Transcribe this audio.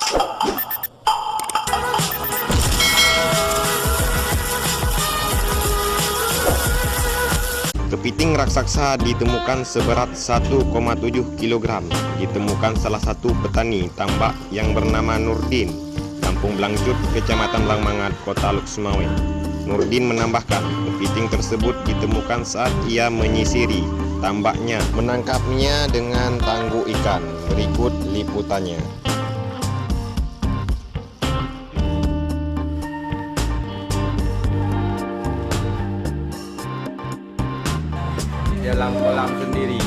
Kepiting raksasa ditemukan seberat 1,7 kg. Ditemukan salah satu petani tambak yang bernama Nurdin, Kampung Blangcut, Kecamatan Langmangat, Kota Luksmawe. Nurdin menambahkan, kepiting tersebut ditemukan saat ia menyisiri tambaknya, menangkapnya dengan tangguh ikan. Berikut liputannya. Dalam kolam sendiri.